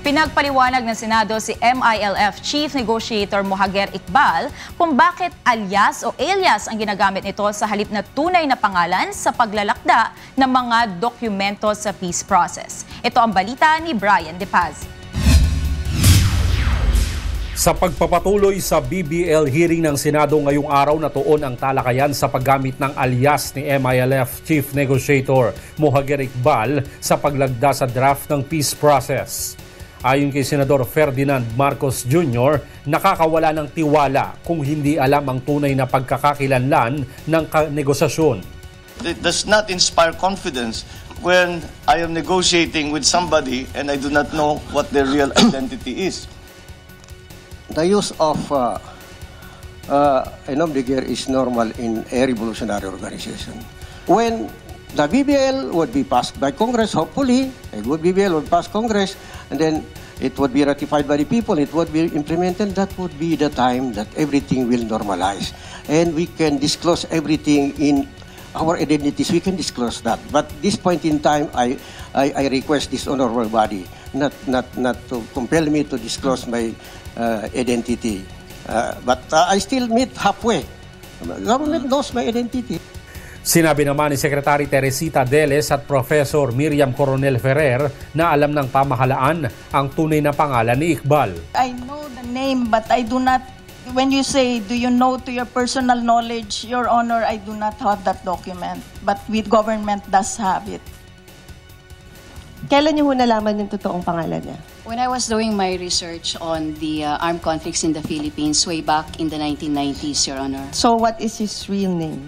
Pinagpaliwanag ng Senado si MILF Chief Negotiator Mohaguer Iqbal kung bakit alias o alias ang ginagamit nito sa halip na tunay na pangalan sa paglalakda ng mga dokumento sa peace process. Ito ang balita ni Brian De Paz. Sa pagpapatuloy sa BBL hearing ng Senado ngayong araw, natuon ang talakayan sa paggamit ng alias ni MILF Chief Negotiator Mohaguer Iqbal sa paglagda sa draft ng peace process. Ayon kay Senador Ferdinand Marcos Jr., nakakawala ng tiwala kung hindi alam ang tunay na pagkakakilanlan ng negosasyon. It does not inspire confidence when I am negotiating with somebody and I do not know what their real identity is. The use of a nom de guerre is normal in a revolutionary organization. When the BBL would be passed by Congress, hopefully, a good BBL would pass Congress, and then it would be ratified by the people, it would be implemented, that would be the time that everything will normalize. And we can disclose everything in our identities, we can disclose that. But this point in time, I request this honorable body not to compel me to disclose my identity. But I still meet halfway. Government knows my identity. Sinabi naman ni Secretary Teresita Deles at Professor Miriam Coronel Ferrer na alam ng pamahalaan ang tunay na pangalan ni Iqbal. I know the name but I do not, when you say, do you know to your personal knowledge, Your Honor, I do not have that document. But with government does have it. Kailan niyo nalaman yung totoong pangalan niya? When I was doing my research on the armed conflicts in the Philippines way back in the 1990s, Your Honor. So what is his real name?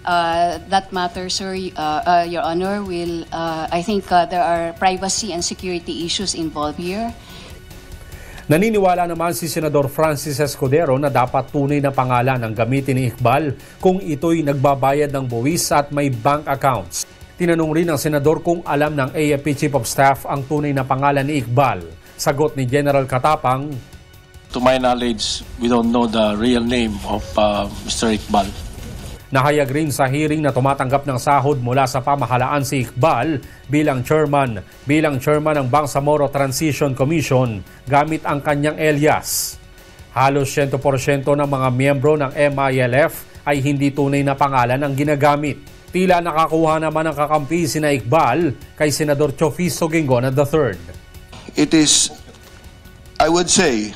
That matter, sir, Your Honor, will, I think there are privacy and security issues involved here. Naniniwala naman si Senador Francis Escudero na dapat tunay na pangalan ang gamitin ni Iqbal kung ito'y nagbabayad ng buwis at may bank accounts. Tinanong rin ng Senador kung alam ng AFP Chief of Staff ang tunay na pangalan ni Iqbal. Sagot ni General Katapang, to my knowledge, we don't know the real name of Mr. Iqbal. Nahayag rin sa hearing na tumatanggap ng sahod mula sa pamahalaan si Iqbal bilang chairman ng Bangsamoro Transition Commission gamit ang kanyang alias. Halos 100% ng mga miyembro ng MILF ay hindi tunay na pangalan ang ginagamit. Tila nakakuha naman ng kakampi sina Iqbal kay Senador Chofizo Gingon III. It is, I would say,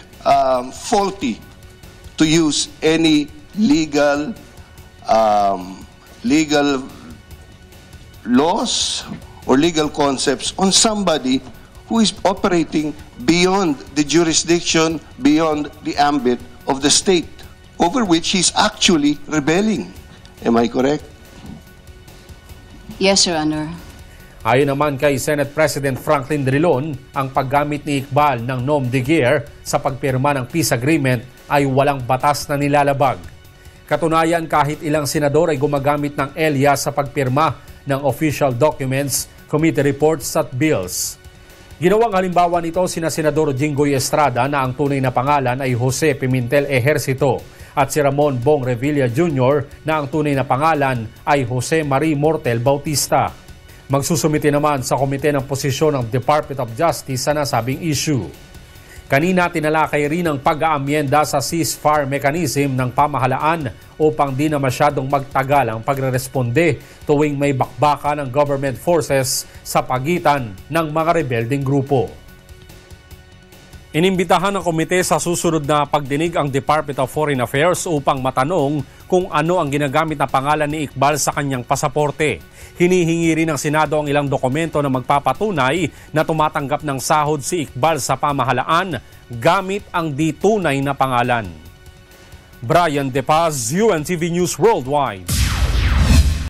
faulty to use any legal laws or legal concepts on somebody who is operating beyond the jurisdiction, beyond the ambit of the state, over which he's actually rebelling. Am I correct? Yes, Your Honor. Ayon naman kay Senate President Franklin Drilon, ang paggamit ni Iqbal ng nom de guerre sa pagpirma ng peace agreement ay walang batas na nilalabag. Katunayan, kahit ilang senador ay gumagamit ng alias sa pagpirma ng official documents, committee reports at bills. Ginawang halimbawa nito sina Senador Jinggoy Estrada na ang tunay na pangalan ay Jose Pimentel Ejercito at si Ramon Bong Revilla Jr. na ang tunay na pangalan ay Jose Marie Mortel Bautista. Magsusumite naman sa komite ng posisyon ng Department of Justice sa nasabing issue. Kanina tinalakay rin ang pag-aamyenda sa ceasefire mechanism ng pamahalaan upang di na masyadong magtagal ang pagreresponde tuwing may bakbaka ng government forces sa pagitan ng mga rebelding grupo. Inimbitahan ng komite sa susunod na pagdinig ang Department of Foreign Affairs upang matanong kung ano ang ginagamit na pangalan ni Iqbal sa kanyang pasaporte. Hinihingi rin ng Senado ang ilang dokumento na magpapatunay na tumatanggap ng sahod si Iqbal sa pamahalaan gamit ang di tunay na pangalan. Brian De Paz, UNTV News Worldwide.